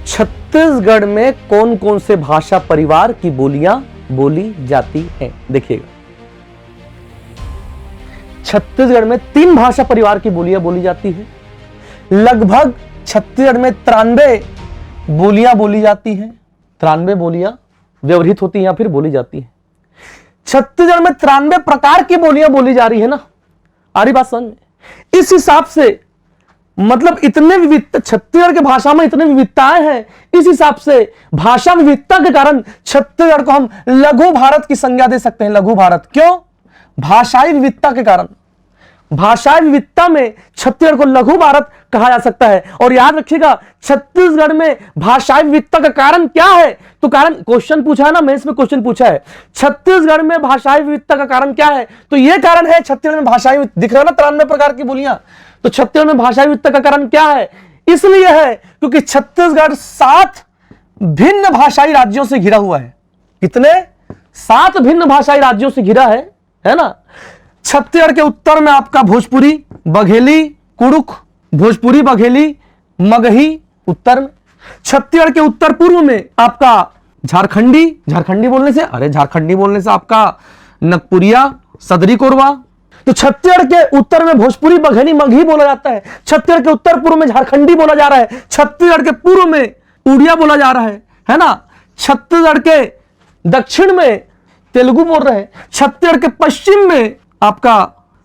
छत्तीसगढ़ में कौन कौन से भाषा परिवार की बोलियां बोली जाती हैं? देखिएगा, छत्तीसगढ़ में 3 भाषा परिवार की बोलियां बोली जाती है। लगभग छत्तीसगढ़ में 93 बोलियां बोली जाती हैं। 93 बोलियां व्यवहृत होती हैं या फिर बोली जाती हैं। छत्तीसगढ़ में 93 प्रकार की बोलियां बोली जा रही है ना, आ रही बात समझ में? इस हिसाब से मतलब इतने विविधता, छत्तीसगढ़ के भाषा में इतने विविधताएं हैं, इस हिसाब से भाषा विविधता के कारण छत्तीसगढ़ को हम लघु भारत की संज्ञा दे सकते हैं। लघु भारत क्यों? भाषाई विविधता के कारण। भाषाई विविधता में छत्तीसगढ़ को लघु भारत कहा जा सकता है। और याद रखिएगा, छत्तीसगढ़ में भाषाई विविधता का कारण क्या है? तो कारण क्वेश्चन पूछा है ना, मेंस में क्वेश्चन पूछा है, छत्तीसगढ़ में भाषाई विविधता का कारण क्या है? तो यह कारण है छत्तीसगढ़ में भाषाई, दिख रहा है ना 93 प्रकार की बोलियां। तो छत्तीसगढ़ में भाषाई विविधता का कारण क्या है? इसलिए है क्योंकि छत्तीसगढ़ 7 भिन्न भाषाई राज्यों से घिरा हुआ है। कितने? 7 भिन्न भाषाई राज्यों से घिरा है ना। छत्तीसगढ़ के उत्तर में आपका भोजपुरी, बघेली, कुड़ुख, भोजपुरी, बघेली, मगही उत्तर में। छत्तीसगढ़ के उत्तर पूर्व में आपका झारखंडी, झारखंडी बोलने से आपका नगपुरिया, सदरी कोरवा। तो छत्तीसगढ़ के उत्तर में भोजपुरी, बघेली, मगही बोला जाता है। छत्तीसगढ़ के उत्तर पूर्व में झारखंडी बोला जा रहा है। छत्तीसगढ़ के पूर्व में उड़िया बोला जा रहा है ना। छत्तीसगढ़ के दक्षिण में तेलुगु बोल रहे हैं। छत्तीसगढ़ के पश्चिम में आपका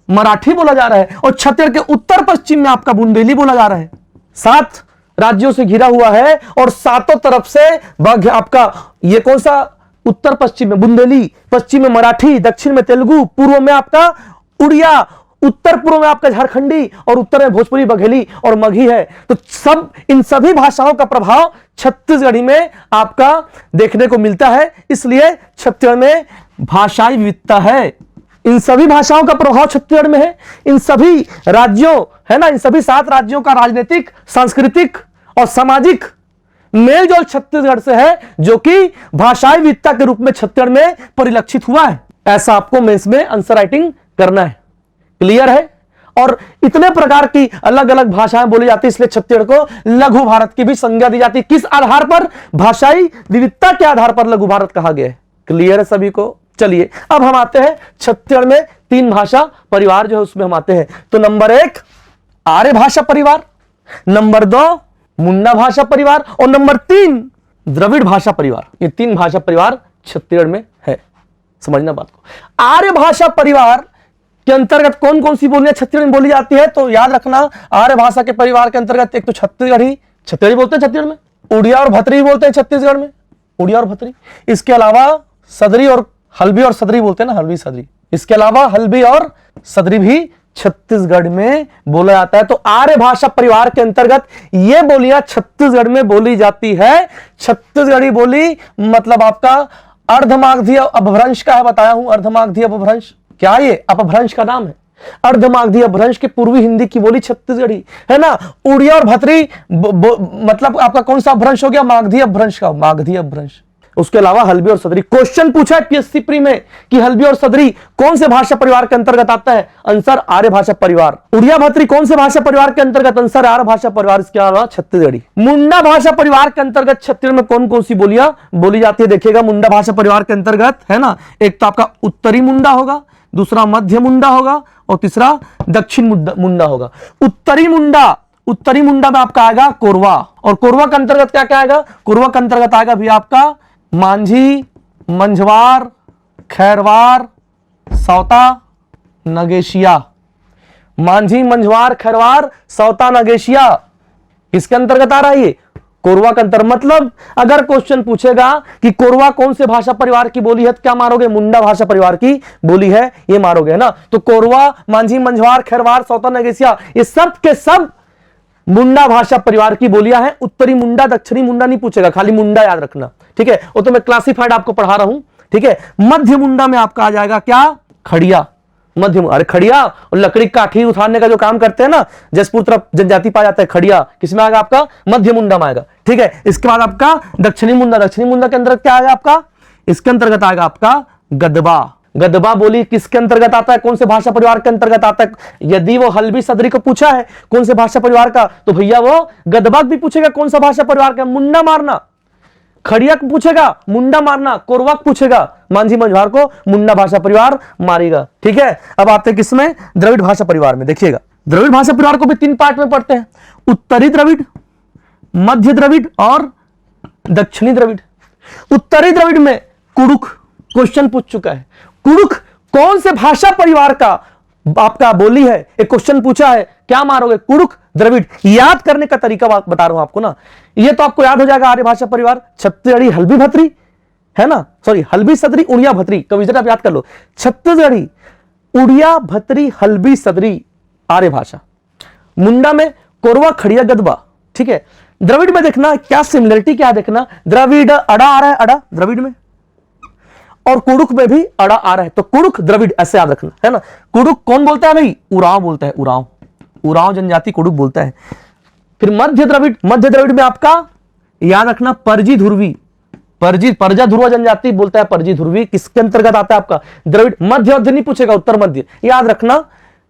मराठी बोला जा रहा है और छत्तीसगढ़ के उत्तर पश्चिम में आपका बुंदेली बोला जा रहा है। 7 राज्यों से घिरा हुआ है और 7 तरफ से आपका ये कौन सा? उत्तर पश्चिम में बुंदेली, पश्चिम में मराठी, दक्षिण में तेलुगु, पूर्व में आपका उड़िया, उत्तर पूर्व में आपका झारखंडी और उत्तर में भोजपुरी, बघेली और मगही है। तो सब इन सभी भाषाओं का प्रभाव छत्तीसगढ़ी में आपका देखने को मिलता है। इसलिए छत्तीसगढ़ में भाषाई विविधता है। इन सभी भाषाओं का प्रभाव छत्तीसगढ़ में है। इन सभी राज्यों, है ना, इन सभी 7 राज्यों का राजनीतिक, सांस्कृतिक और सामाजिक मेलजोल छत्तीसगढ़ से है, जो कि भाषाई विविधता के रूप में छत्तीसगढ़ में परिलक्षित हुआ है। ऐसा आपको मेंस में आंसर राइटिंग करना है। क्लियर है? और इतने प्रकार की अलग अलग भाषाएं बोली जाती है, इसलिए छत्तीसगढ़ को लघु भारत की भी संज्ञा दी जाती है। किस आधार पर? भाषाई विविधता के आधार पर लघु भारत कहा गया है। क्लियर है सभी को? चलिए अब हम आते हैं छत्तीसगढ़ में 3 भाषा परिवार जो है उसमें हम आते हैं। तो नंबर 1 आर्य भाषा परिवार, नंबर 2 मुंडा भाषा परिवार और नंबर 3 द्रविड़ भाषा परिवार। ये 3 भाषा परिवार छत्तीसगढ़ में है। समझना बात को। आर्य भाषा परिवार के अंतर्गत कौन कौन सी बोलियां छत्तीसगढ़ में बोली जाती है? तो याद रखना, आर्य भाषा के परिवार के अंतर्गत एक तो छत्तीसगढ़ी बोलते हैं छत्तीसगढ़ में, उड़िया और भतरी बोलते हैं छत्तीसगढ़ में, उड़िया और भतरी। इसके अलावा सदरी और हल्बी और सदरी बोलते हैं ना, हल्बी सदरी। इसके अलावा हल्बी और सदरी भी छत्तीसगढ़ में बोला जाता है। तो आर्य भाषा परिवार के अंतर्गत ये बोलियां छत्तीसगढ़ में बोली जाती है। छत्तीसगढ़ी बोली मतलब आपका अर्धमागधी अपभ्रंश का है, बताया हूं। अर्धमागधी अपभ्रंश क्या? ये अपभ्रंश का नाम है। अर्धमागधी अपभ्रंश के पूर्वी हिंदी की बोली छत्तीसगढ़ी है ना। उड़िया और भतरी मतलब आपका कौन सा अपभ्रंश हो गया? मागधी अपभ्रंश का, मागधी अपभ्रंश। उसके अलावा हल्बी और सदरी। क्वेश्चन पूछा है पीएससी प्री में कि हल्बी और सदरी कौन से भाषा परिवार के अंतर्गत आता है? आंसर आर्य भाषा परिवार। उड़िया भतरी कौन से भाषा परिवार के अंतर्गत? आंसर आर्य भाषा परिवार। इसके अलावा छत्तीसगढ़ी। मुंडा भाषा परिवार के अंतर्गत छत्तीसगढ़ में कौन कौन सी बोलियां बोली जाती है? देखिएगा, मुंडा भाषा परिवार के अंतर्गत है ना, एक तो आपका उत्तरी मुंडा होगा, दूसरा मध्य मुंडा होगा और तीसरा दक्षिण मुंडा होगा। उत्तरी मुंडा में आपका आएगा कोरवा। और कोरवा के अंतर्गत क्या क्या आएगा? कोरवा के अंतर्गत आएगा भी आपका मांझी, मंझवार, खैरवार, सौता, नगेशिया। मांझी, मंझवार, खैरवार, सौता, नगेशिया किसके अंतर्गत आ रहा है? ये कोरवा के अंतर। मतलब अगर क्वेश्चन पूछेगा कि कोरवा कौन से भाषा परिवार की बोली है तो क्या मारोगे? मुंडा भाषा परिवार की बोली है, ये मारोगे, है ना। तो कोरवा, मांझी, मंझवार, खैरवार, सौता, नगेशिया ये सब के सब मुंडा भाषा परिवार की बोलियां हैं। उत्तरी मुंडा, दक्षिणी मुंडा नहीं पूछेगा, खाली मुंडा याद रखना, ठीक है। वो तो मैं क्लासिफाइड आपको पढ़ा रहा हूं, ठीक है। मध्य मुंडा में आपका आ जाएगा क्या? खड़िया। मध्य, अरे खड़िया और लकड़ी काठी उठाने का जो काम करते हैं ना, जसपुर तरफ जनजाति पाया जाता है। खड़िया किसमें आएगा? आपका मध्य मुंडा में आएगा, ठीक है। इसके बाद आपका दक्षिणी मुंडा। दक्षिणी मुंडा के अंतर्गत क्या आएगा आपका? इसके अंतर्गत आएगा आपका गदबा। गदबा बोली किसके अंतर्गत आता है, कौन से भाषा परिवार के अंतर्गत आता है। यदि वो हल्बी सदरी को पूछा है कौन से भाषा परिवार का, तो भैया वो गदबा भी पूछेगा कौन सा भाषा परिवार का। मुंडा मारना, खड़िया पूछेगा मुंडा मारना, कोरवा पूछेगा मांझी मझवार को मुंडा भाषा परिवार मारेगा। ठीक है, अब आते हैं किसमें, द्रविड़ भाषा परिवार में। देखिएगा द्रविड़ भाषा परिवार को भी 3 पार्ट में पढ़ते हैं, उत्तरी द्रविड़, मध्य द्रविड़ और दक्षिणी द्रविड़। उत्तरी द्रविड़ में कुड़ुख क्वेश्चन पूछ चुका है, कुड़ुख कौन से भाषा परिवार का आपका बोली है, एक क्वेश्चन पूछा है, क्या मारोगे, कुड़ुख द्रविड़। याद करने का तरीका बता रहा हूं आपको ना, ये तो आपको याद हो जाएगा, आर्य भाषा परिवार, छत्तीसगढ़ी हल्बी भत्री है ना, सॉरी हल्बी सदरी उड़िया भत्री, कविता आप याद कर लो, छत्तीसगढ़ी उड़िया भत्री हल्बी सदरी आर्य भाषा। मुंडा में कोरवा खड़िया गदबा। ठीक है, द्रविड़ में देखना क्या सिमिलरिटी, क्या देखना, द्रविड़ अड़ा आ रहा है, अड़ा द्रविड़ में, और कुड़ुख में भी अड़ा आ रहा है, तो कुड़ुख द्रविड़ ऐसे याद रखना है ना। कुड़ुख कौन बोलता है भाई, उरांव बोलता है, उरांव, उरांव जनजाति कुड़ुख बोलता है। फिर मध्य द्रविड़, मध्य द्रविड़ में आपका याद रखना परजी ध्रुवी, परजा ध्रुव जनजाति बोलता है, परजी ध्रुवी किसके अंतर्गत आता है आपका, द्रविड़। मध्य नहीं पूछेगा, उत्तर मध्य याद रखना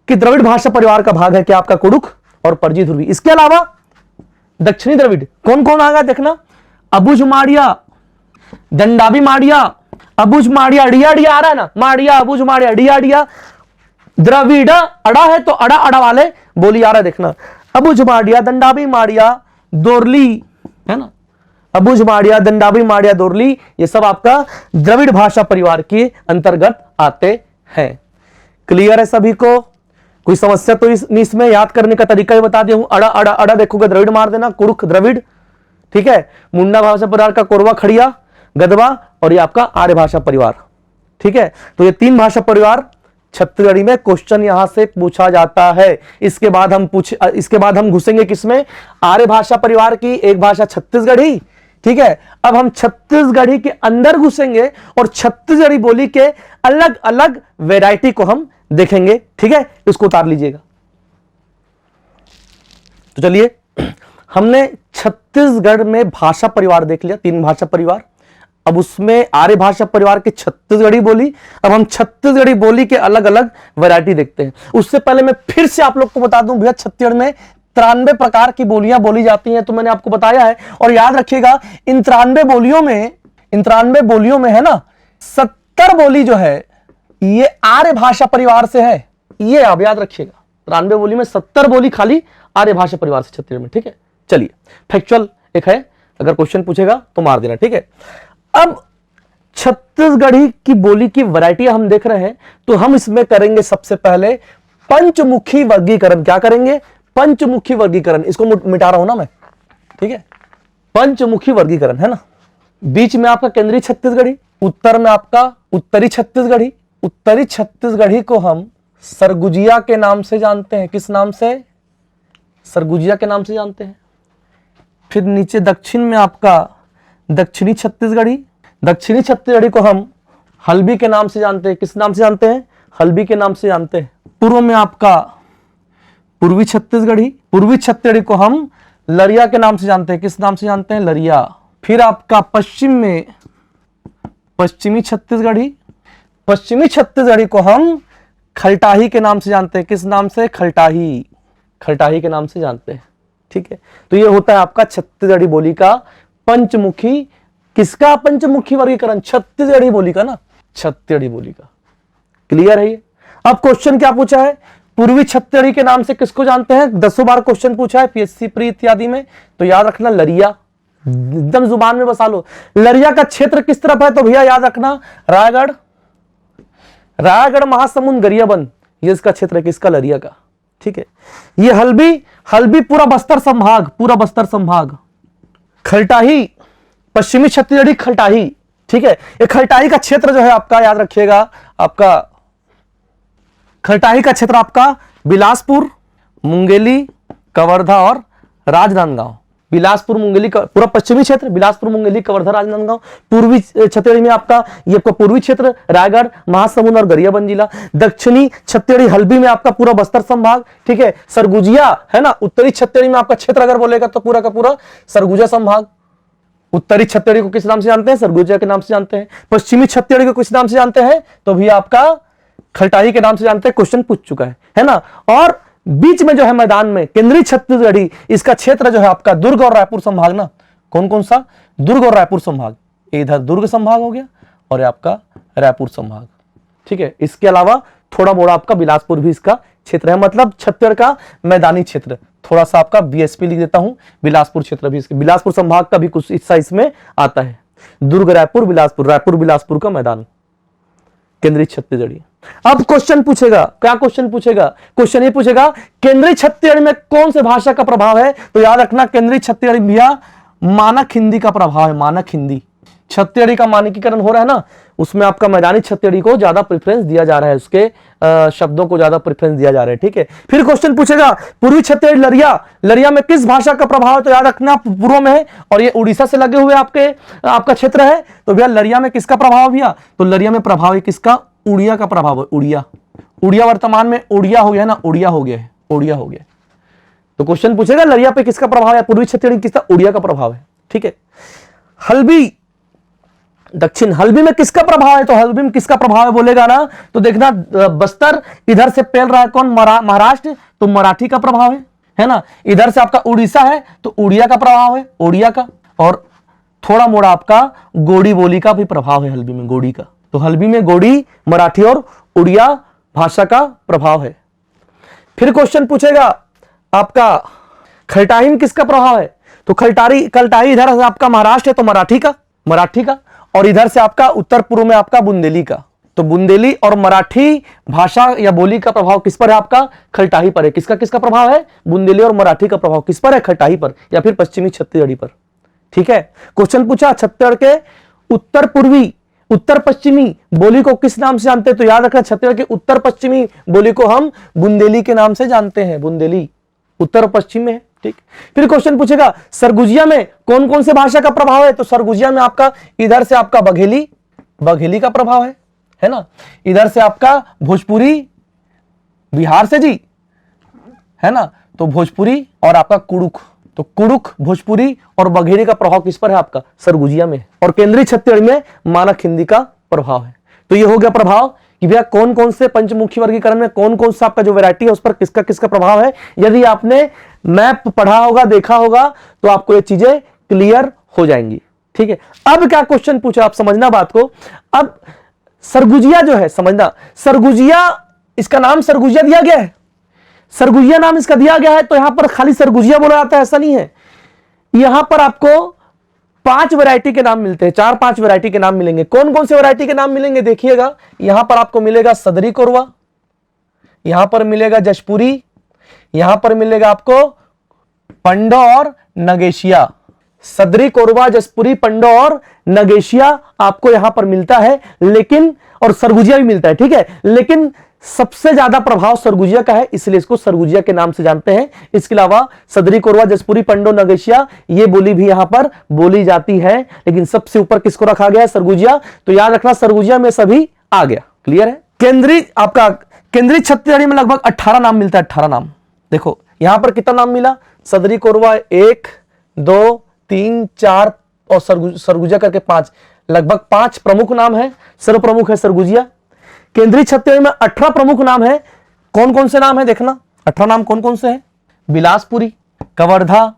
कि द्रविड़ भाषा परिवार का भाग है क्या आपका, कुड़ुख और परजी ध्रुवी। इसके अलावा दक्षिणी द्रविड़ कौन कौन आ गया देखना, अबुझ माड़िया, दंडाबी माड़िया, अबुझ माड़िया, डिया डिया आ रहा है ना, माड़िया अबुझ माड़िया डिया डिया। द्रविड़ अड़ा है तो अड़ा अड़ा वाले बोली आ रहा है देखना, अबुझ माड़िया, दंडाबी माड़िया, दोरली है ना, अबुझ माड़िया, दंडाबी माड़िया, दोरली, ये सब आपका द्रविड़ भाषा परिवार के अंतर्गत आते हैं। क्लियर है सभी को, कोई समस्या तो इसमें याद करने का तरीका ही बता दिया हूं। अड़ा अड़ा अड़ा देखोगे द्रविड़ मार देना, कुड़ुख द्रविड़। ठीक है, मुंडा भाषा परिवार का कोरवा खड़िया गदबा, और ये आपका आर्य भाषा परिवार। ठीक है, तो ये 3 भाषा परिवार छत्तीसगढ़ी में क्वेश्चन यहां से पूछा जाता है। इसके बाद हम घुसेंगे किसमें, आर्य भाषा परिवार की एक भाषा छत्तीसगढ़ी। ठीक है, अब हम छत्तीसगढ़ी के अंदर घुसेंगे और छत्तीसगढ़ी बोली के अलग अलग वैरायटी को हम देखेंगे। ठीक है, इसको उतार लीजिएगा। तो चलिए, हमने छत्तीसगढ़ में भाषा परिवार देख लिया, 3 भाषा परिवार। अब उसमें आर्य भाषा परिवार की छत्तीसगढ़ी बोली, अब हम छत्तीसगढ़ी बोली के अलग अलग वैरायटी देखते हैं। उससे पहले मैं फिर से आप लोग को बता दूं भैया, छत्तीसगढ़ में 93 प्रकार की बोलियां बोली जाती हैं, तो मैंने आपको बताया है। और याद रखिएगा, इन 93 बोलियों में है ना, 70 बोली जो है ये आर्य भाषा परिवार से है, ये आप याद रखिएगा। 93 बोली में 70 बोली खाली आर्य भाषा परिवार से छत्तीसगढ़ में। ठीक है, चलिए फैक्चुअल एक है, अगर क्वेश्चन पूछेगा तो मार देना। ठीक है, अब छत्तीसगढ़ी की बोली की वैरायटी हम देख रहे हैं, तो हम इसमें करेंगे सबसे पहले पंचमुखी वर्गीकरण। क्या करेंगे, पंचमुखी वर्गीकरण। इसको मिटा रहा हूं ना मैं। ठीक है, पंचमुखी वर्गीकरण है ना, बीच में आपका केंद्रीय छत्तीसगढ़ी, उत्तर में आपका उत्तरी छत्तीसगढ़ी। उत्तरी छत्तीसगढ़ी को हम सरगुजिया के नाम से जानते हैं। किस नाम से, सरगुजिया के नाम से जानते हैं। फिर नीचे दक्षिण में आपका दक्षिणी छत्तीसगढ़ी, दक्षिणी छत्तीसगढ़ी को हम हल्बी के नाम से जानते हैं। किस नाम से जानते हैं, हल्बी के नाम से जानते हैं। पूर्व में आपका पूर्वी छत्तीसगढ़ी, पूर्वी छत्तीसगढ़ी को हम लरिया के नाम से जानते हैं। किस नाम से जानते हैं, लरिया। फिर आपका पश्चिम में पश्चिमी छत्तीसगढ़ी, पश्चिमी छत्तीसगढ़ी को हम खलटाही के नाम से जानते हैं। किस नाम से, खलटाही, खलटाही के नाम से जानते हैं। ठीक है, तो ये होता है आपका छत्तीसगढ़ी बोली का पंचमुखी। किसका पंचमुखी वर्गीकरण, छत्तीसगढ़ी बोली का ना, छत्तीसगढ़ी बोली का। क्लियर है ये। अब क्वेश्चन क्या पूछा है, पूर्वी छत्तीसगढ़ी के नाम से किसको जानते हैं, 10 बार क्वेश्चन पूछा है पीएससी प्री इत्यादि में, तो याद रखना लरिया, एकदम जुबान में बसा लो। लरिया का क्षेत्र किस तरफ है, तो भैया याद रखना रायगढ़, रायगढ़ महासमुंद गरियाबंद, ये इसका क्षेत्र है किसका, लरिया का। ठीक है, ये हल्बी, हल्बी पूरा बस्तर संभाग, पूरा बस्तर संभाग। खलटाही पश्चिमी छत्तीसगढ़ी खलटाही। ठीक है, ये खलटाही का क्षेत्र जो है आपका, याद रखिएगा, आपका खलटाही का क्षेत्र आपका बिलासपुर, मुंगेली, कवर्धा और राजनांदगांव। बिलासपुर मुंगेली का पूरा पश्चिमी क्षेत्र, बिलासपुर मुंगेली कवर्धा राजनांदगांव। पूर्वी छत्तीसगढ़ी में आपका ये आपका पूर्वी क्षेत्र रायगढ़ महासमुंद और गरियाबंद जिला। दक्षिणी छत्तीसगढ़ी हल्बी में आपका पूरा बस्तर संभाग। ठीक है, सरगुजिया है ना, उत्तरी छत्तीसगढ़ी में आपका क्षेत्र अगर बोलेगा तो पूरा का पूरा सरगुजा संभाग। उत्तरी छत्तीसगढ़ी को किस नाम से जानते हैं? सरगुजिया के नाम से जानते हैं। पश्चिमी छत्तीसगढ़ी को किस नाम से जानते हैं? तो भी आपका खलटाही के नाम से जानते हैं। क्वेश्चन पूछ चुका है ना। और बीच में जो है मैदान में केंद्रीय छत्तीसगढ़ी, इसका क्षेत्र जो है आपका दुर्ग और रायपुर संभाग ना। कौन कौन सा? दुर्ग और रायपुर संभाग। इधर दुर्ग संभाग हो गया और आपका रायपुर संभाग, ठीक है। इसके अलावा थोड़ा मोड़ा आपका बिलासपुर भी इसका क्षेत्र है, मतलब छत्तीसगढ़ का मैदानी क्षेत्र। थोड़ा सा आपका बीएसपी लिख देता हूं, बिलासपुर क्षेत्र भी इसके, बिलासपुर संभाग का भी कुछ हिस्सा इसमें आता है। दुर्ग, रायपुर, बिलासपुर, रायपुर बिलासपुर का मैदान, केंद्रीय छत्तीसगढ़ी। अब क्वेश्चन पूछेगा, क्या क्वेश्चन पूछेगा? क्वेश्चन ये पूछेगा केंद्रीय छत्तीसगढ़ी में कौन से भाषा का प्रभाव है? तो याद रखना केंद्रीय छत्तीसगढ़ी भैया मानक हिंदी का प्रभाव है। मानक हिंदी, छत्तीसगढ़ी का मानकीकरण हो रहा है ना, उसमें आपका मैदानी छत्तीसगढ़ी को ज्यादा प्रेफरेंस दिया जा रहा है, उसके शब्दों को ज्यादा प्रेफरेंस दिया जा रहा है, ठीक है। फिर क्वेश्चन पूछेगा पूर्वी छत्तीसगढ़ी लरिया, लरिया में किस भाषा का प्रभाव है? तो याद रखना पूर्व में है और ये उड़ीसा से लगे हुए आपका क्षेत्र है। तो भैया लरिया में किसका प्रभाव भैया? तो लरिया में प्रभाव है किसका? उड़िया का प्रभाव है। उड़िया, उड़िया वर्तमान में उड़िया हो गया ना, उड़िया हो गया है, उड़िया हो गया। तो क्वेश्चन पूछेगा लरिया पे किसका प्रभाव है? पूर्वी छत्तीसगढ़ी किसका? उड़िया का प्रभाव है, ठीक है। हल्बी, दक्षिण हल्बी में किसका प्रभाव है? तो हल्बी में किसका प्रभाव है बोलेगा ना, तो देखना बस्तर इधर से फैल रहा है कौन? महाराष्ट्र, तो मराठी का प्रभाव है ना। इधर से आपका उड़ीसा है तो उड़िया का प्रभाव है, उड़िया का। और थोड़ा मोड़ा आपका गोड़ी बोली का भी प्रभाव है हल्बी में, गोड़ी का। तो हल्बी में गोड़ी, मराठी और उड़िया भाषा का प्रभाव है। फिर क्वेश्चन पूछेगा आपका खलटाही में किसका प्रभाव है? तो खलटाही इधर से आपका महाराष्ट्र है तो मराठी का। और इधर से आपका उत्तर पूर्व में आपका बुंदेली का। तो बुंदेली और मराठी भाषा या बोली का प्रभाव किस पर है? आपका खलटाही पर है। किसका किसका प्रभाव है? बुंदेली और मराठी का प्रभाव किस पर है? खलटाही पर या फिर पश्चिमी छत्तीसगढ़ी पर, ठीक है। क्वेश्चन पूछा छत्तीसगढ़ के उत्तर पूर्वी, उत्तर पश्चिमी बोली को किस नाम से जानते हैं? तो याद रखना छत्तीसगढ़ की उत्तर पश्चिमी बोली को हम बुंदेली के नाम से जानते हैं। बुंदेली उत्तर पश्चिम में है, ठीक। फिर क्वेश्चन पूछेगा सरगुजिया में कौन कौन से भाषा का प्रभाव है? तो सरगुजिया में आपका इधर से आपका बघेली का प्रभाव है ना। इधर से आपका भोजपुरी, बिहार से जी, है ना, तो भोजपुरी और आपका कुड़ुक, तो कुड़ुक, भोजपुरी और बघेली का प्रभाव किस पर है? आपका सरगुजिया में। और केंद्रीय छत्तीसगढ़ी में मानक हिंदी का प्रभाव है। तो ये हो गया प्रभाव कि भैया कौन कौन से पंचमुखी वर्गीकरण में कौन कौन सा आपका जो वैरायटी है उस पर किसका किसका प्रभाव है। यदि आपने मैप पढ़ा होगा, देखा होगा, तो आपको ये चीजें क्लियर हो जाएंगी, ठीक है। अब क्या क्वेश्चन पूछा, आप समझना बात को। अब सरगुजिया जो है, समझना, सरगुजिया, इसका नाम सरगुजिया दिया गया है, सरगुजिया नाम इसका दिया गया है। तो यहां पर खाली सरगुजिया बोला जाता है ऐसा नहीं है। यहां पर आपको 5 वैरायटी के नाम मिलते हैं, 4-5 वैरायटी के नाम मिलेंगे। कौन कौन से वैरायटी के नाम मिलेंगे देखिएगा। यहां पर आपको मिलेगा सदरी कोरवा, यहां पर मिलेगा जशपुरी, यहां पर मिलेगा आपको पंडो और नगेशिया। सदरी कोरवा, जशपुरी, पंडो और नगेशिया आपको यहां पर मिलता है, लेकिन और सरगुजिया भी मिलता है, ठीक है। लेकिन सबसे ज्यादा प्रभाव सरगुजिया का है, इसलिए इसको सरगुजिया के नाम से जानते हैं। इसके अलावा सदरी कोरवा, जशपुरी, पंडो, नगेशिया ये बोली भी यहां पर बोली जाती है, लेकिन सबसे ऊपर किसको रखा गया है? सरगुजिया। तो याद रखना सरगुजिया में सभी आ गया, क्लियर है। केंद्रीय छत्तीसगढ़ी में लगभग 18 नाम मिलता है, 18 नाम। देखो यहां पर कितना नाम मिला? सदरी कोरवा 1, 2, 3, 4 और सरगुजिया करके 5, लगभग 5 प्रमुख नाम है। सर्व प्रमुख है सरगुजिया। केंद्रीय छत्तीसगढ़ी में 18 प्रमुख नाम है। कौन कौन से नाम है देखना, 18 नाम कौन कौन से हैं? बिलासपुरी, कवर्धा,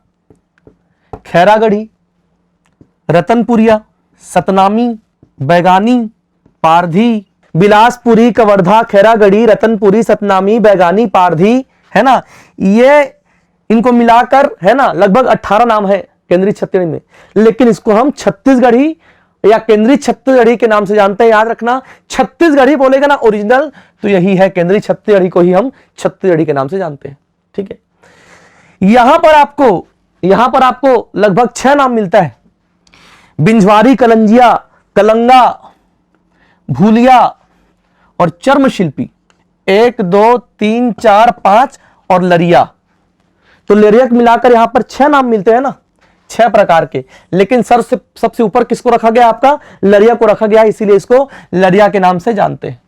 खैरागढ़ी, रतनपुरिया, सतनामी, बैगानी, पारधी। बिलासपुरी, कवर्धा, खैरागढ़ी, रतनपुरी, सतनामी, बैगानी, पारधी, है ना। ये इनको मिलाकर है ना लगभग 18 नाम है केंद्रीय छत्तीसगढ़ी में, लेकिन इसको हम छत्तीसगढ़ी या केंद्रीय छत्तीसगढ़ी के नाम से जानते हैं। याद रखना छत्तीसगढ़ी बोलेगा ना ओरिजिनल, तो यही है, केंद्रीय छत्तीसगढ़ी को ही हम छत्तीसगढ़ी के नाम से जानते हैं, ठीक है। यहां पर आपको लगभग 6 नाम मिलता है। बिंझवारी, कलंजिया, कलंगा, भूलिया और चर्मशिल्पी। 1, 2, 3, 4, 5 और लरिया। तो लरिया मिलाकर यहां पर 6 नाम मिलते हैं ना, 6 प्रकार के। लेकिन सबसे ऊपर किसको रखा गया? आपका लरिया को रखा गया, इसीलिए इसको लरिया के नाम से जानते हैं,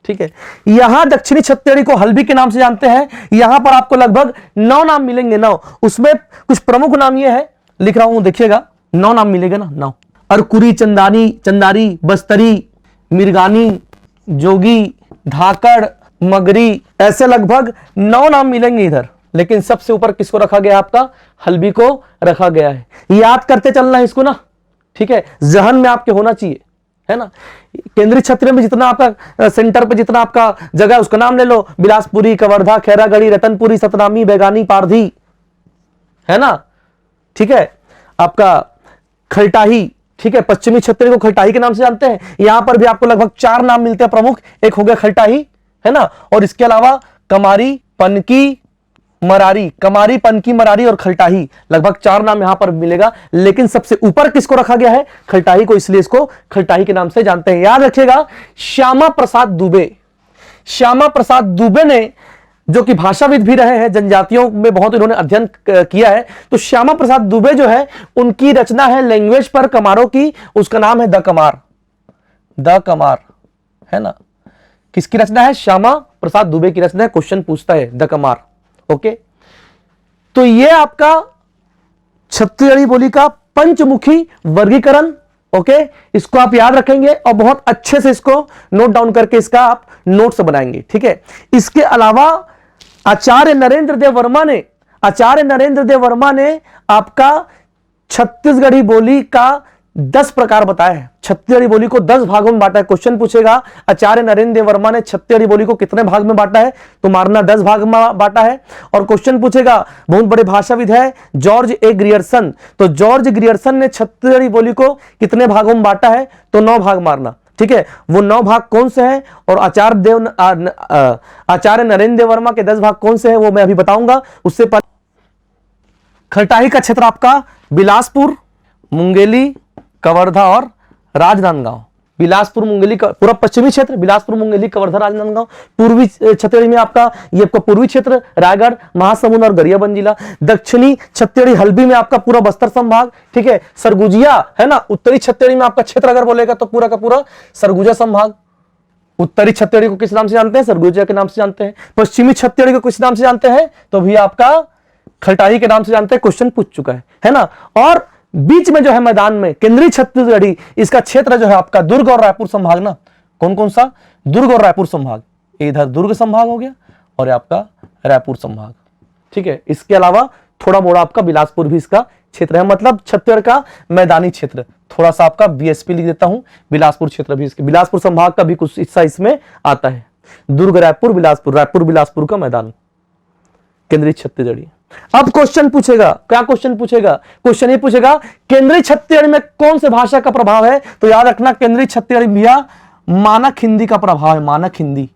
ठीक है। यहां दक्षिणी छत्तीसगढ़ी को हल्बी के नाम से जानते हैं। यहां पर आपको लगभग 9 नाम मिलेंगे, 9। उसमें कुछ प्रमुख नाम ये है, लिख रहा हूं देखिएगा। 9 नाम मिलेगा ना, 9। अरकुरी, चंदानी, चंदारी, बस्तरी, मिर्गानी, जोगी, धाकड़, मगरी, ऐसे लगभग 9 नाम मिलेंगे इधर। लेकिन सबसे ऊपर किसको रखा गया? आपका हल्बी को रखा गया है। याद करते चलना है इसको ना, ठीक है, जहन में आपके होना चाहिए, है ना। केंद्रीय क्षेत्र में जितना आपका सेंटर पे जितना आपका जगह है उसका नाम ले लो, बिलासपुरी, कवर्धा, खैरागढ़ी, रतनपुरी, सतनामी, बेगानी, पारधी, है ना, ठीक है। आपका खलटाही, ठीक है, पश्चिमी क्षेत्र को खलटाही के नाम से जानते हैं। यहां पर भी आपको लगभग 4 नाम मिलते हैं प्रमुख। एक हो गया खलटाही, है ना, और इसके अलावा कमारी, पनकी, मरारी, कमारी, पनकी, मरारी और खलटाही, लगभग 4 नाम यहां पर मिलेगा। लेकिन सबसे ऊपर किसको रखा गया है? खलटाही को, इसलिए इसको खलटाही के नाम से जानते हैं। याद रखिएगा, श्यामा प्रसाद दुबे, श्यामा प्रसाद दुबे ने, जो कि भाषाविद भी रहे हैं, जनजातियों में बहुत इन्होंने अध्ययन किया है, तो श्यामा प्रसाद दुबे जो है उनकी रचना है लैंग्वेज पर कमारों की, उसका नाम है द कमार, द कमार, है ना। किसकी रचना है? श्यामा प्रसाद दुबे की रचना है। क्वेश्चन पूछता है द कमार, ओके। तो ये आपका छत्तीसगढ़ी बोली का पंचमुखी वर्गीकरण, ओके, इसको आप याद रखेंगे और बहुत अच्छे से इसको नोट डाउन करके इसका आप नोट्स बनाएंगे, ठीक है। इसके अलावा आचार्य नरेंद्र देव वर्मा ने, आचार्य नरेंद्र देव वर्मा ने आपका छत्तीसगढ़ी बोली का 10 प्रकार बताया है। छत्तीसगढ़ी बोली को 10 भागों में बांटा है। क्वेश्चन पूछेगा आचार्य नरेंद्र देव वर्मा ने छत्तीसगढ़ी बोली को कितने भाग में बांटा है, तो मारना 10 भाग में बांटा है। और क्वेश्चन पूछेगा, बहुत बड़े भाषाविद है जॉर्ज ए ग्रियर्सन, तो जॉर्ज ग्रियर्सन ने छत्तीसगढ़ी बोली को कितने भागों में बांटा है, तो 9 भाग मारना, ठीक है। वो 9 भाग कौन से हैं और आचार्य नरेंद्र देव वर्मा के 10 भाग कौन से हैं वो मैं अभी बताऊंगा। उससे पहले खलटाही का क्षेत्र आपका बिलासपुर, मुंगेली, कवर्धा और राजनांदगांव। बिलासपुर, मुंगेली, पूरा पश्चिमी क्षेत्र बिलासपुर, मुंगेली, कवर्धा, राजनांदगांव। पूर्वी छत्तीसगढ़ी में आपका ये आपका पूर्वी क्षेत्र रायगढ़, महासमुंद और गरियाबंद जिला। दक्षिणी छत्तीसगढ़ी हल्बी में आपका पूरा बस्तर संभाग, ठीक है। सरगुजिया, है ना, उत्तरी छत्तीसगढ़ी में आपका क्षेत्र अगर बोलेगा तो पूरा का पूरा सरगुजा संभाग। उत्तरी छत्तीसगढ़ी को किस नाम से जानते हैं? सरगुजा के नाम से जानते हैं। पश्चिमी छत्तीसगढ़ी को किस नाम से जानते हैं? तो भी आपका खलटाही के नाम से जानते हैं। क्वेश्चन पूछ चुका है ना। और बीच में जो है मैदान में केंद्रीय छत्तीसगढ़ी, इसका क्षेत्र जो है आपका दुर्ग और रायपुर संभाग ना। कौन कौन सा? दुर्ग और रायपुर संभाग। इधर दुर्ग संभाग हो गया और आपका रायपुर संभाग, ठीक है। इसके अलावा थोड़ा मोड़ा आपका बिलासपुर भी इसका क्षेत्र है, मतलब छत्तीसगढ़ का मैदानी क्षेत्र। थोड़ा सा आपका बीएसपी लिख देता हूं, बिलासपुर क्षेत्र भी इसके, बिलासपुर संभाग का भी कुछ हिस्सा इसमें आता है। दुर्ग, रायपुर, बिलासपुर, रायपुर बिलासपुर का मैदान, केंद्रीय छत्तीसगढ़ी। अब क्वेश्चन पूछेगा, क्या क्वेश्चन पूछेगा? क्वेश्चन ये पूछेगा केंद्रीय छत्तीसगढ़ी में कौन से भाषा का प्रभाव है, तो याद रखना केंद्रीय छत्तीसगढ़ी भैया मानक हिंदी का प्रभाव है। मानक हिंदी,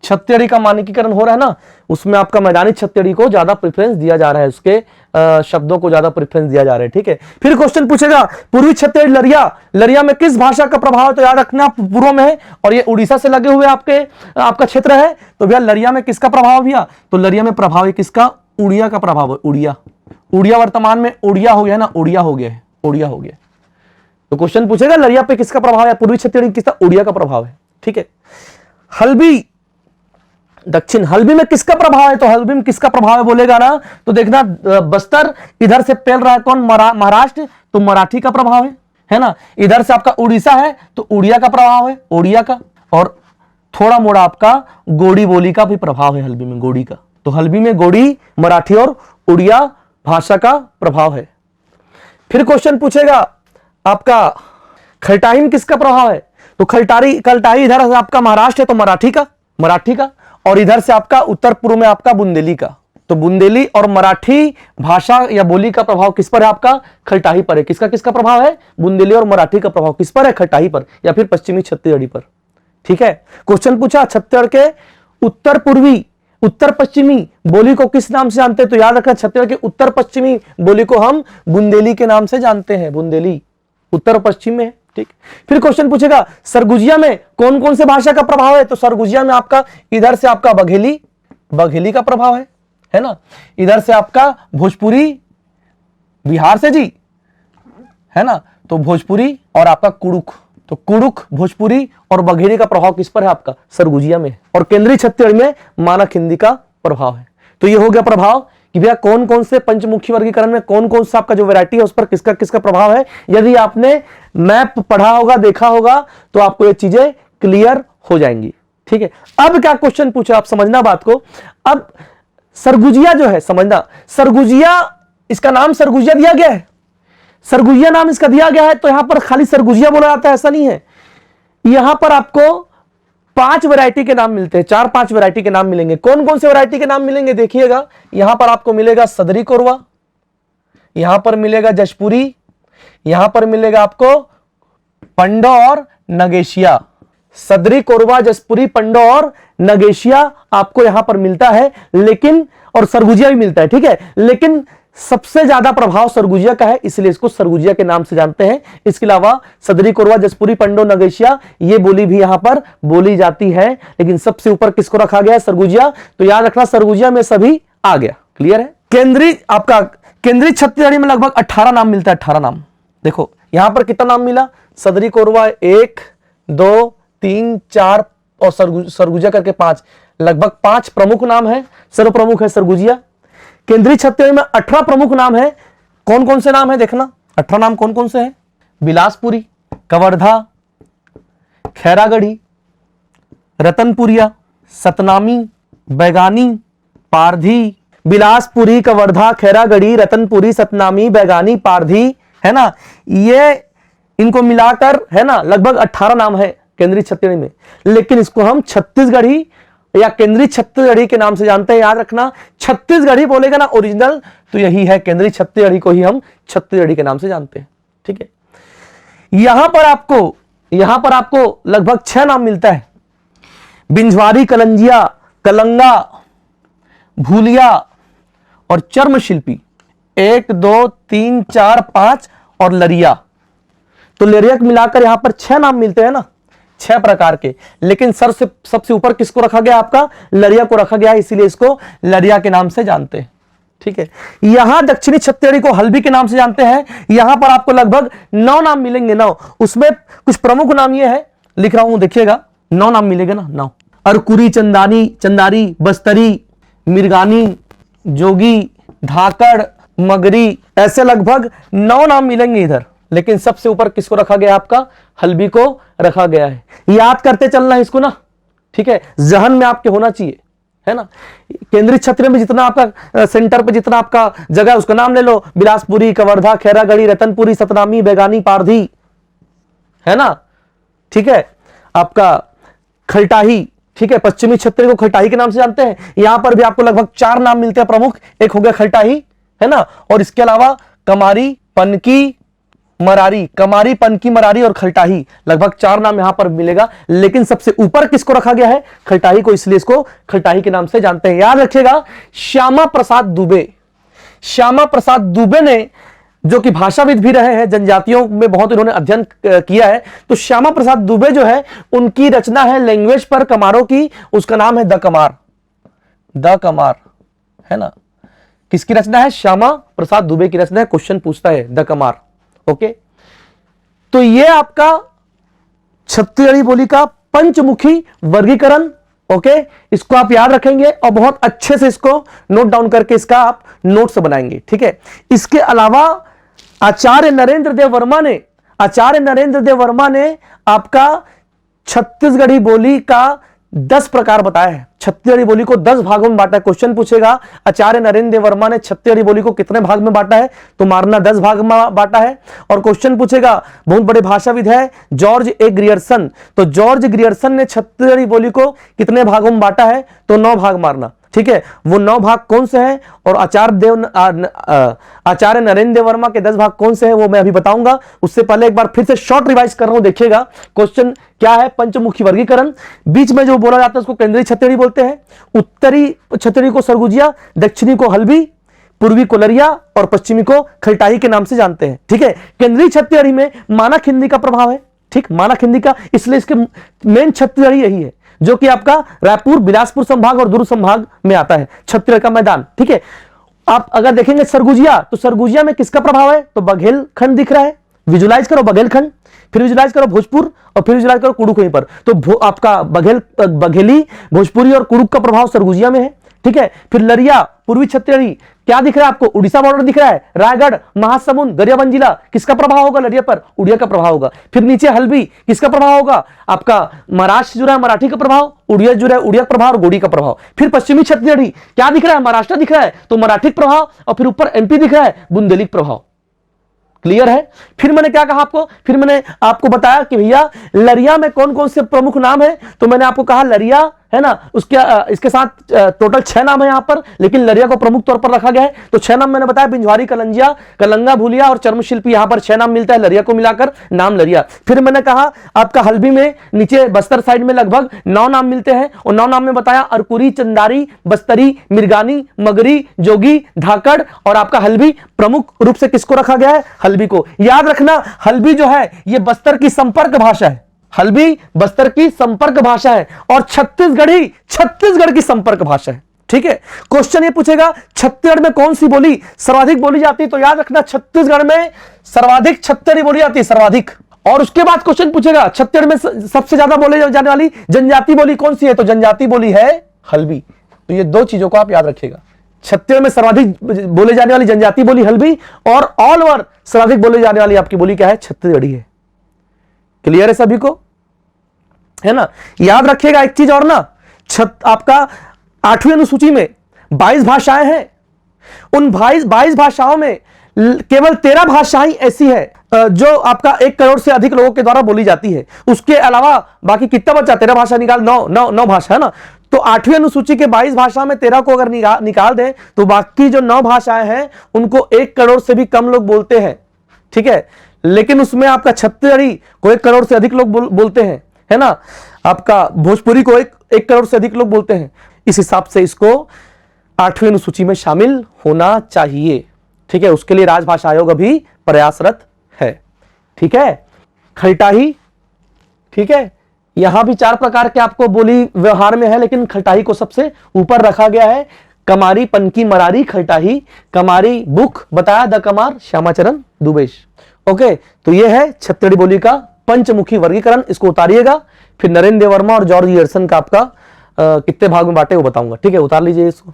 छत्तीसगढ़ी का मानकीकरण हो रहा है ना, उसमें आपका मैदानी छत्तीसगढ़ी को ज्यादा प्रेफरेंस दिया जा रहा है, उसके शब्दों को ज्यादा प्रेफरेंस दिया जा रहा है, ठीक है। फिर क्वेश्चन पूछेगा पूर्वी छत्तीसगढ़ी लरिया, लरिया में किस भाषा का प्रभाव है, तो याद रखना पूर्व में है और ये उड़ीसा से लगे हुए आपका क्षेत्र है। तो भैया लरिया में किसका प्रभाव भैया, तो लरिया में प्रभाव है किसका? उड़िया का प्रभाव है। उड़िया, उड़िया वर्तमान में उड़िया हो गया ना, उड़िया हो गया है, उड़िया हो गया। तो क्वेश्चन पूछेगा लरिया पे किसका प्रभाव है, पूर्वी छत्तीसगढ़ी किसका? उड़िया का प्रभाव है, ठीक है। हल्बी, दक्षिण हल्बी में किसका प्रभाव है, तो हल्बी में किसका प्रभाव है बोलेगा ना, तो देखना बस्तर इधर से फैल रहा है कौन? महाराष्ट्र, तो मराठी का प्रभाव है ना। इधर से आपका उड़ीसा है तो उड़िया का प्रभाव है, उड़िया का। और थोड़ा मोड़ा आपका गोड़ी बोली का भी प्रभाव है हल्बी में, गोड़ी का। तो हल्बी में गोड़ी, मराठी और उड़िया भाषा का प्रभाव है। फिर क्वेश्चन पूछेगा आपका खलटाही में किसका प्रभाव है, तो खलटाही इधर से आपका महाराष्ट्र है तो मराठी का, और इधर से आपका उत्तर पूर्व में आपका बुंदेली का। तो बुंदेली और मराठी भाषा या बोली का प्रभाव किस पर है? आपका खलटाही पर है। किसका किसका प्रभाव है? बुंदेली और मराठी का प्रभाव किस पर है? खलटाही पर या फिर पश्चिमी छत्तीसगढ़ी पर, ठीक है। क्वेश्चन पूछा छत्तीसगढ़ के उत्तर पूर्वी, उत्तर पश्चिमी बोली को किस नाम से जानते हैं, तो याद रखना छत्तीसगढ़ के उत्तर पश्चिमी बोली को हम बुंदेली के नाम से जानते हैं। बुंदेली उत्तर पश्चिम में, ठीक। फिर क्वेश्चन पूछेगा सरगुजिया में कौन कौन से भाषा का प्रभाव है, तो सरगुजिया में आपका इधर से आपका बघेली का प्रभाव है ना। इधर से आपका भोजपुरी, बिहार से जी, है ना, तो भोजपुरी और आपका कुड़ुक, तो कुड़ुक, भोजपुरी और बघेली का प्रभाव किस पर है? आपका सरगुजिया में। और केंद्रीय छत्तीसगढ़ में मानक हिंदी का प्रभाव है। तो ये हो गया प्रभाव कि भैया कौन कौन से पंचमुखी वर्गीकरण में कौन कौन सा आपका जो वैरायटी है उस पर किसका किसका प्रभाव है। यदि आपने मैप पढ़ा होगा, देखा होगा, तो आपको ये चीजें क्लियर हो जाएंगी। ठीक है, अब क्या क्वेश्चन पूछा, आप समझना बात को। अब सरगुजिया जो है, समझना, सरगुजिया, इसका नाम सरगुजिया दिया गया है, सरगुजिया नाम इसका दिया गया है, तो यहां पर खाली सरगुजिया बोला जाता है ऐसा नहीं है। यहां पर आपको 5 वैरायटी के नाम मिलते हैं, 4-5 वैरायटी के नाम मिलेंगे। कौन कौन से वैरायटी के नाम मिलेंगे देखिएगा। यहां पर आपको मिलेगा सदरी कोरवा, यहां पर मिलेगा जशपुरी, यहां पर मिलेगा आपको पंडो और नगेशिया। सदरी कोरवा, जसपुरी, पंडो और नगेशिया आपको यहां पर मिलता है, लेकिन और सरगुजिया भी मिलता है। ठीक है, लेकिन सबसे ज्यादा प्रभाव सरगुजिया का है, इसलिए इसको सरगुजिया के नाम से जानते हैं। इसके अलावा सदरी कोरवा, जसपुरी, पंडो, नगेशिया ये बोली भी यहां पर बोली जाती है, लेकिन सबसे ऊपर किसको रखा गया है, सरगुजिया। तो याद रखना सरगुजिया में सभी आ गया। क्लियर है। केंद्रीय छत्तीसगढ़ी में लगभग 18 नाम मिलता है, 18 नाम। देखो यहां पर कितना नाम मिला, सदरी कोरवा 1 2 3 4 और सरगुजिया करके 5, लगभग 5 प्रमुख नाम है। सर्व प्रमुख है सरगुजिया। केंद्रीय छत्तीसगढ़ी में 18 प्रमुख नाम है। कौन कौन से नाम है देखना, 18 नाम कौन कौन से हैं, बिलासपुरी, कवर्धा, खैरागढ़ी, रतनपुरिया, सतनामी, बैगानी, पारधी। बिलासपुरी, कवर्धा, खैरागढ़ी, रतनपुरी, सतनामी, बैगानी, पारधी, है ना, ये इनको मिलाकर है ना लगभग 18 नाम है केंद्रीय छत्तीसगढ़ी में। लेकिन इसको हम छत्तीसगढ़ी या केंद्रीय छत्तीसगढ़ी के नाम से जानते हैं। याद रखना, छत्तीसगढ़ी बोलेगा ना ओरिजिनल, तो यही है, केंद्रीय छत्तीसगढ़ी को ही हम छत्तीसगढ़ी के नाम से जानते हैं। ठीक है, यहां पर आपको लगभग 6 नाम मिलता है, बिंझवारी, कलंजिया, कलंगा, भूलिया और चर्म शिल्पी। 1 2 3 4 5 और लरिया। तो लरिया मिलाकर यहां पर 6 नाम मिलते हैं ना, 6 प्रकार के। लेकिन सबसे ऊपर किसको रखा गया, आपका लरिया को रखा गया है, इसीलिए इसको लरिया के नाम से जानते हैं। ठीक है, यहां दक्षिणी छत्तीसगढ़ी को हल्बी के नाम से जानते हैं। यहां पर आपको लगभग 9 नाम मिलेंगे, 9। उसमें कुछ प्रमुख नाम ये है, लिख रहा हूं, देखिएगा 9 नाम मिलेंगे ना, 9। अरकुरी, चंदारी, बस्तरी, मिर्गानी, जोगी, धाकड़, मगरी, ऐसे लगभग 9 नाम मिलेंगे इधर। लेकिन सबसे ऊपर किसको रखा गया, आपका हल्बी को रखा गया है। याद करते चलना है इसको ना। ठीक है, जहन में आपके होना चाहिए, है ना। केंद्रीय छत्तीसगढ़ में जितना आपका सेंटर पे जितना आपका जगह है उसका नाम ले लो, बिलासपुरी, कवर्धा, खैरागढ़ी, रतनपुरी, सतनामी, बैगानी, पारधी, है ना। ठीक है, आपका खलटाही। ठीक है, पश्चिमी छत्तीसगढ़ को खलटाही के नाम से जानते हैं। यहां पर भी आपको लगभग 4 नाम मिलते हैं प्रमुख। एक हो गया खलटाही, है ना, और इसके अलावा कमारी, पनकी, मरारी, कमारी, पनकी, मरारी और खलटाही, लगभग 4 नाम यहां पर मिलेगा। लेकिन सबसे ऊपर किसको रखा गया है, खलटाही को, इसलिए इसको खलटाही के नाम से जानते हैं। याद रखिएगा, श्यामा प्रसाद दुबे ने, जो कि भाषाविद भी रहे हैं, जनजातियों में बहुत इन्होंने अध्ययन किया है, तो श्यामा प्रसाद दुबे जो है उनकी रचना है लैंग्वेज पर कमारों की, उसका नाम है द कमार, है ना। किसकी रचना है, श्यामा प्रसाद दुबे की रचना है। क्वेश्चन पूछता है द कमार। ओके, तो ये आपका छत्तीसगढ़ी बोली का पंचमुखी वर्गीकरण। ओके, इसको आप याद रखेंगे और बहुत अच्छे से इसको नोट डाउन करके इसका आप नोट्स बनाएंगे। ठीक है, इसके अलावा आचार्य नरेंद्र देव वर्मा ने आपका छत्तीसगढ़ी बोली का 10 प्रकार बताया है। छत्तीसगढ़ी बोली को 10 भागों में बांटा है। क्वेश्चन पूछेगा आचार्य नरेंद्र देव वर्मा ने छत्तीसगढ़ी बोली को कितने भाग में बांटा है, तो मारना 10 भाग में बांटा है। और क्वेश्चन पूछेगा, बहुत बड़े भाषाविद है जॉर्ज ए ग्रियर्सन, तो जॉर्ज ग्रियर्सन ने छत्तीसगढ़ी बोली को कितने भागों में बांटा है, तो 9 भाग मारना। ठीक है, वो 9 भाग कौन से हैं और आचार्य नरेंद्र देव वर्मा के 10 भाग कौन से हैं वो मैं अभी बताऊंगा। उससे पहले एक बार फिर से शॉर्ट रिवाइज कर रहा हूं, देखिएगा क्वेश्चन क्या है। पंचमुखी वर्गीकरण, बीच में जो बोला जाता है उसको केंद्रीय छत्तीसगढ़ी बोलते हैं। उत्तरी छत्तीसगढ़ी को सरगुजिया, दक्षिणी को हल्बी, पूर्वी को लरिया और पश्चिमी को खलटाही के नाम से जानते हैं। ठीक है, केंद्रीय छत्तीसगढ़ी में मानक हिंदी का प्रभाव है। ठीक, मानक हिंदी का, इसलिए इसके मेन छत्तीसगढ़ी यही है जो कि आपका रायपुर, बिलासपुर संभाग और दुर्ग संभाग में आता है, छत्तीसगढ़ का मैदान। ठीक है, आप अगर देखेंगे सरगुजिया, तो सरगुजिया में किसका प्रभाव है, तो बघेलखंड दिख रहा है। विजुलाइज करो बघेलखंड, फिर विजुलाइज करो भोजपुर और फिर विजुलाइज करो कुड़ुक वहीं पर, तो आपका बघेली, भोजपुरी और कुड़ुक का प्रभाव सरगुजिया में है। ठीक है, फिर लरिया पूर्वी छत्तीसगढ़ी, क्या दिख रहा है आपको? उड़ीसा बॉर्डर दिख रहा है, रायगढ़, महासमुंद, गरियाबंद जिला, किसका प्रभाव होगा? लड़िया पर उड़िया का प्रभाव होगा। फिर नीचे हल्बी, किसका प्रभाव होगा? आपका महाराष्ट्र जुड़ा है, मराठी का प्रभाव, उड़िया जुड़ा है, उड़िया का प्रभाव और गोड़ी का प्रभाव। फिर पश्चिमी छत्तीसगढ़ी, क्या दिख रहा है? महाराष्ट्र दिख रहा है तो मराठी प्रभाव, और फिर ऊपर एमपी दिख रहा है, बुंदेली प्रभाव। क्लियर है? फिर मैंने क्या कहा आपको? फिर मैंने आपको बताया कि भैया लरिया में कौन कौन से प्रमुख नाम है। तो मैंने आपको कहा लरिया है ना, उसके इसके साथ टोटल 6 नाम है यहां पर, लेकिन लरिया को प्रमुख तौर पर रखा गया है। तो 6 नाम मैंने बताया, बिंजवारी, कलंजिया, कलंगा, भूलिया और चर्मशिल्पी। यहां पर 6 नाम मिलता है लरिया को मिलाकर, नाम लरिया। फिर मैंने कहा आपका हल्बी में नीचे बस्तर साइड में लगभग 9 नाम मिलते हैं, और 9 नाम में बताया अरकुरी, चंदारी, बस्तरी, मिर्गानी, मगरी, जोगी, धाकड़, और आपका हल्बी प्रमुख रूप से किसको रखा गया है? हल्बी को। याद रखना हल्बी जो है ये बस्तर की संपर्क भाषा है, हल्बी बस्तर की संपर्क भाषा है, और छत्तीसगढ़ी छत्तीसगढ़ की संपर्क भाषा है। ठीक है, क्वेश्चन ये पूछेगा छत्तीसगढ़ में कौन सी बोली सर्वाधिक बोली जाती है? तो याद रखना छत्तीसगढ़ में सर्वाधिक छत्तीसगढ़ी बोली जाती है, सर्वाधिक। और उसके बाद क्वेश्चन पूछेगा छत्तीसगढ़ में सबसे ज्यादा बोले जाने वाली जनजाति बोली कौन सी है? तो जनजाति बोली है हल्बी। तो ये 2 चीजों को आप याद रखिएगा, छत्तीसगढ़ में सर्वाधिक बोले जाने वाली जनजाति बोली हल्बी, और ऑल ओवर सर्वाधिक बोले जाने वाली आपकी बोली क्या है? छत्तीसगढ़ी है। क्लियर है सभी को? है ना? याद रखिएगा एक चीज और ना, आपका 8वीं अनुसूची में 22 भाषाएं हैं। उन 22 भाषाओं में केवल 13 भाषाएं ऐसी है जो आपका 1 करोड़ से अधिक लोगों के द्वारा बोली जाती है। उसके अलावा बाकी कितना बचा? 13 भाषा निकाल, 9 भाषा है ना। तो 8वीं अनुसूची के 22 भाषा में 13 को अगर निकाल दें तो बाकी जो 9 भाषाएं हैं उनको 1 करोड़ से भी कम लोग बोलते हैं। ठीक है, लेकिन उसमें आपका छत्तीसगढ़ी को 1 करोड़ से अधिक लोग बोलते हैं, है ना। आपका भोजपुरी को 1 करोड़ से अधिक लोग बोलते हैं। इस हिसाब से इसको 8वीं अनुसूची में शामिल होना चाहिए। ठीक है, उसके लिए राजभाषा आयोग अभी प्रयासरत है। ठीक है, खलटाही, ठीक है, यहां भी 4 प्रकार के आपको बोली व्यवहार में है, लेकिन खलटाही को सबसे ऊपर रखा गया है। कमारी, पनकी, मरारी, खलटाही, कमारी, बुख बताया, द कमार, श्यामाचरण दुबेश। ओके, तो यह है छत्तीसगढ़ी बोली का पंचमुखी वर्गीकरण। इसको उतारिएगा, फिर नरेंद्र देव वर्मा और जॉर्ज गियर्सन का आपका कितने भाग में बांटे वो बताऊंगा। ठीक है, उतार लीजिए इसको।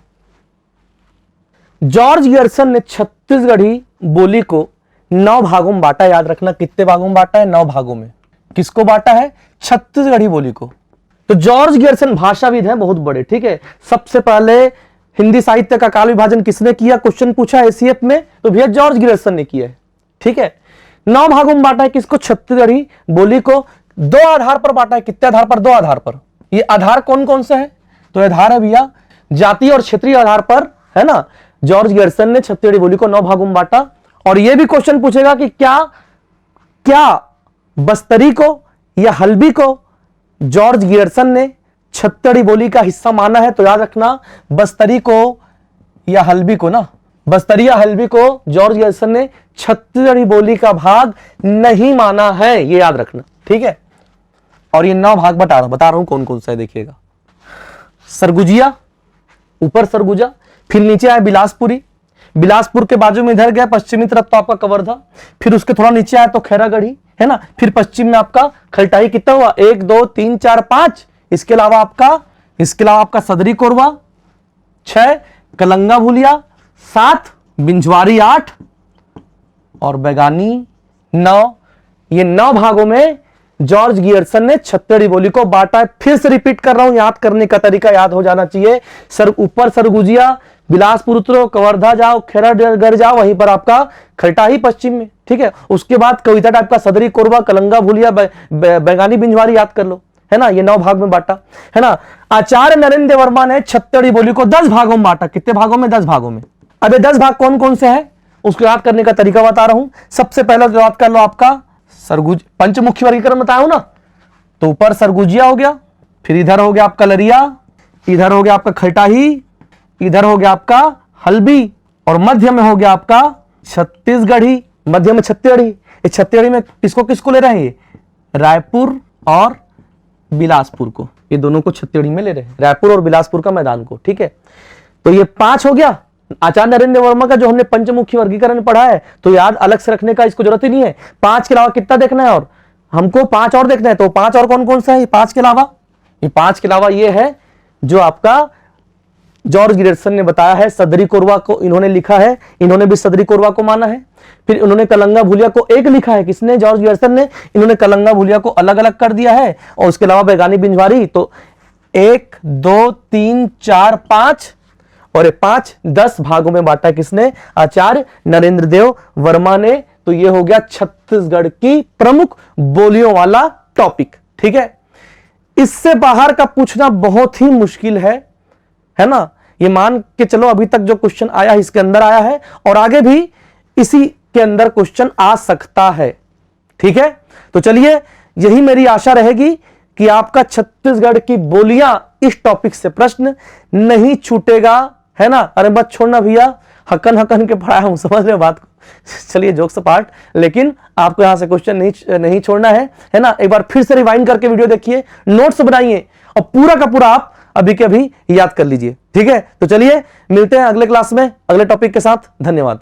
जॉर्ज गियर्सन ने छत्तीसगढ़ी बोली को 9 भागों में बांटा। याद रखना कितने भागों में बांटा है? 9 भागों में। किसको बांटा है? छत्तीसगढ़ी बोली को। तो जॉर्ज गियर्सन भाषाविद हैं बहुत बड़े। ठीक है, सबसे पहले हिंदी साहित्य का काल विभाजन किसने किया? क्वेश्चन पूछा एसीएफ में, तो भैया जॉर्ज गियर्सन ने किया है। ठीक है, 9 भागों में बांटा है किसको? छत्तीसगढ़ी बोली को। 2 आधार पर बांटा है। कितने आधार पर? 2 आधार पर। ये आधार कौन कौन से हैं? तो आधार है भैया जातीय और क्षेत्रीय आधार पर, है ना। जॉर्ज गियर्सन ने छत्तीसगढ़ी बोली को 9 भागों में बांटा। और यह भी क्वेश्चन पूछेगा कि क्या बस्तरी को या हल्बी को जॉर्ज गियर्सन ने छत्तीसगढ़ी बोली का हिस्सा माना है? तो याद रखना बस्तरी को या हल्बी को ना, बस्तरी या हल्बी को जॉर्ज गियर्सन ने छत्तीसगढ़ी बोली का भाग नहीं माना है, ये याद रखना। ठीक है, और ये 9 भाग बता रहा हूं कौन कौन सा है। देखिएगा, सरगुजिया, ऊपर सरगुजा, फिर नीचे आया बिलासपुरी, बिलासपुर के बाजू में इधर गया पश्चिमी तरफ तो आपका कवर्धा, फिर उसके थोड़ा नीचे आया तो खैरागढ़ी, है ना। फिर पश्चिम में आपका खलटाई। कितना हुआ? 1 2 3 4 5। इसके अलावा आपका सदरी कोरवा 6, कलंगा भूलिया 7, बिंजवारी 8 और बैगानी 9। ये 9 भागों में जॉर्ज गियर्सन ने छत्तीसगढ़ी बोली को बांटा है। फिर से रिपीट कर रहा हूं, याद करने का तरीका याद हो जाना चाहिए। ऊपर सरगुजिया, बिलासपुर उतरो, कवर्धा जाओ, खैरागढ़ जाओ, वहीं पर आपका खलटाही पश्चिम में। ठीक है, उसके बाद कविता टाइप का सदरी कोरबा, कलंगा भूलिया, बैगानी, बिंजवारी याद कर लो, है ना। ये 9 भाग में बांटा, है ना। आचार्य नरेंद्र वर्मा ने छत्तीसगढ़ी बोली को 10 भागों में बांटा। कितने भागों में? 10 भागों में। अब ये 10 भाग कौन कौन से हैं उसको याद करने का तरीका बता रहा हूं। सबसे पहले तो याद कर लो आपका पंचमुखी वर्गीकरण बताया ना, तो ऊपर सरगुजिया हो गया, फिर इधर हो गया आपका लरिया, इधर हो गया आपका खलटाही, इधर हो गया आपका हल्बी, और मध्य में हो गया आपका छत्तीसगढ़ी। मध्य में छत्तीसगढ़ी। इस छत्तीसगढ़ी में किसको किसको ले रहे हैं? रायपुर और बिलासपुर को, ये दोनों को छत्तीसगढ़ी में ले रहे हैं, रायपुर और बिलासपुर का मैदान को। ठीक है, तो ये 5 हो गया। आचार्य नरेंद्र वर्मा का जो हमने पंचमुखी वर्गीकरण पढ़ा है तो याद अलग से रखने का इसको जरूरत ही नहीं है। 5 के अलावा कितना देखना है? और हमको 5 और देखना है। तो 5 और कौन कौन सा है 5 के अलावा? ये 5 के अलावा ये है जो आपका जॉर्ज गियर्सन ने बताया है। सदरी कोरवा को इन्होंने लिखा है, इन्होंने भी सदरी कोरवा को माना है। फिर उन्होंने कलंगा भूलिया को एक लिखा है, किसने? जॉर्ज गियर्सन ने। इन्होंने कलंगा भूलिया को अलग अलग कर दिया है। और उसके अलावा वैज्ञानिक बिंजवारी, तो 1 2 3 4 5 और 5 10 भागों में बांटा किसने? आचार्य नरेंद्र देव वर्मा ने। तो ये हो गया छत्तीसगढ़ की प्रमुख बोलियों वाला टॉपिक। ठीक है, इससे बाहर का पूछना बहुत ही मुश्किल है ना। ये मान के चलो अभी तक जो क्वेश्चन आया इसके अंदर आया है और आगे भी इसी के अंदर क्वेश्चन आ सकता है। ठीक है, तो चलिए यही मेरी आशा रहेगी कि आपका छत्तीसगढ़ की बोलियां इस टॉपिक से प्रश्न नहीं छूटेगा, है ना। अरे बस छोड़ना भैया, हकन हकन के पढ़ाया हूं, समझ रहे हो बात को। चलिए जोक्स पार्ट, लेकिन आपको यहां से क्वेश्चन नहीं छोड़ना है ना। एक बार फिर से रिवाइंड करके वीडियो देखिए, नोट्स बनाइए और पूरा का पूरा आप अभी के अभी याद कर लीजिए। ठीक है, तो चलिए मिलते हैं अगले क्लास में अगले टॉपिक के साथ। धन्यवाद।